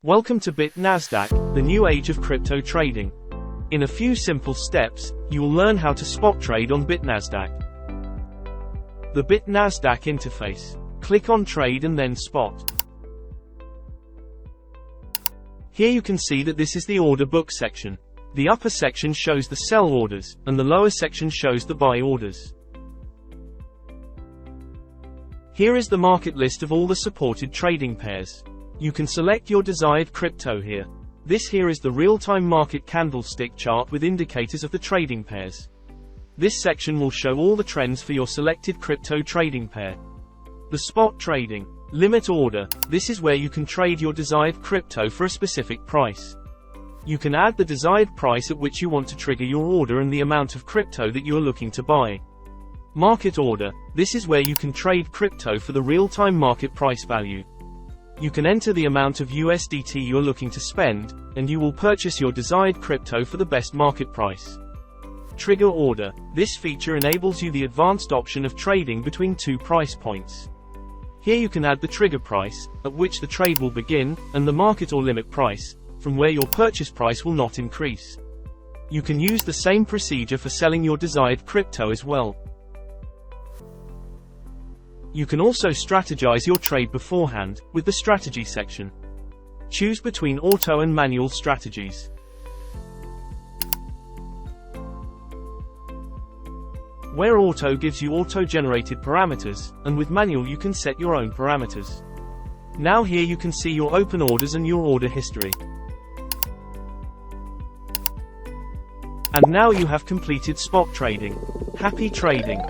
Welcome to BitNasdaq, the new age of crypto trading. In a few simple steps, you will learn how to spot trade on BitNasdaq. The BitNasdaq interface. Click on Trade and then Spot. Here you can see that this is the order book section. The upper section shows the sell orders, and the lower section shows the buy orders. Here is the market list of all the supported trading pairs. You can select your desired crypto here. This here is the real-time market candlestick chart with indicators of the trading pairs. This section will show all the trends for your selected crypto trading pair. The spot trading. Limit order. This is where you can trade your desired crypto for a specific price. You can add the desired price at which you want to trigger your order and the amount of crypto that you are looking to buy. Market order. This is where you can trade crypto for the real-time market price value. You can enter the amount of USDT you're looking to spend, and you will purchase your desired crypto for the best market price. Trigger order. This feature enables you the advanced option of trading between two price points. Here you can add the trigger price, at which the trade will begin, and the market or limit price, from where your purchase price will not increase. You can use the same procedure for selling your desired crypto as well. You can also strategize your trade beforehand, with the strategy section. Choose between auto and manual strategies. Where auto gives you auto-generated parameters, and with manual you can set your own parameters. Now here you can see your open orders and your order history. And now you have completed spot trading. Happy trading!